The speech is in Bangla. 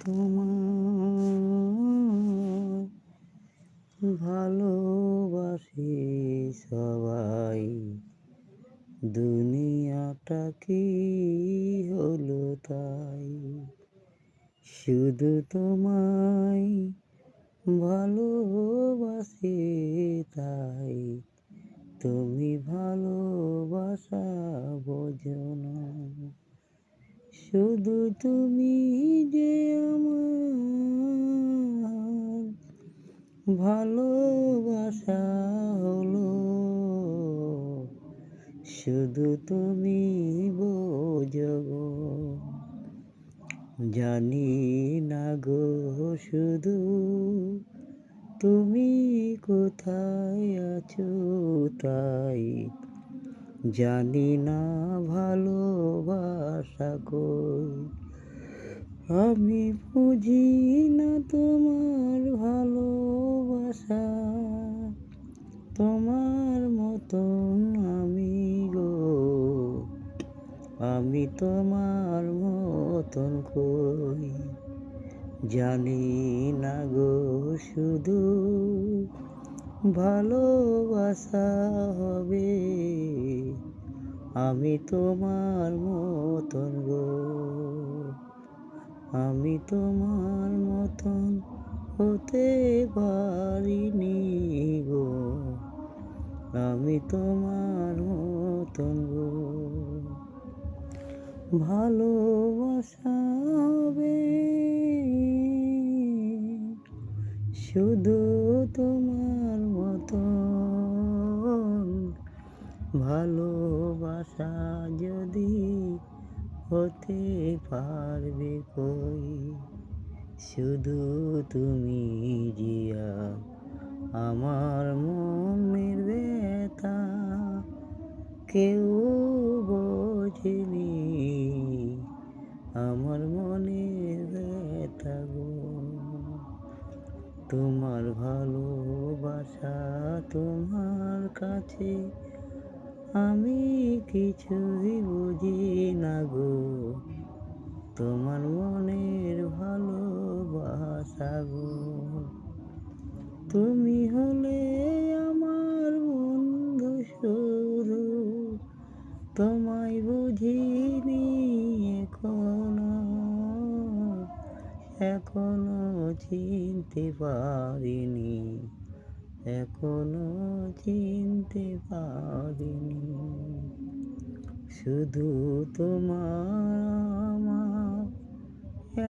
তোমায় ভালোবাসি সবাই, দুনিয়াটা কি হলো তাই, শুধু তোমায় ভালোবাসি তাই, তুমি ভালোবাসা বোঝো না, শুধু তুমি যে আমার ভালোবাসা হলো, শুধু তুমি বোঝো গো। জানি না গো শুধু তুমি কোথায় আছো তাই, জানি না ভালোবাসা কই, আমি বুঝি না তোমার ভালোবাসা, তোমার মতন আমি গো, আমি তোমার মতন কই, জানি না গো শুধু ভালোবাসা হবে, আমি তোমার মতন গো, আমি তোমার মতন হতে পারিনি গো, আমি তোমার মতন গো। ভালোবাসা হবে শুধু তোমার মতন, ভালোবাসা যদি হতে পারবে কই, শুধু তুমি জিয়া আমার মনের ব্যথা, কেউ বোঝেনি আমার মনের ব্যথা গো। তোমার ভালোবাসা তোমার কাছে আমি কিছুই বুঝি না গো, তোমার মনের ভালোবাসা গো। তুমি হলে আমার বন্ধু শুধু, তোমায় বুঝিনি এখনো, এখনো চিনতে পারিনি, এখনো চিনতে পারিনি, শুধু তোমার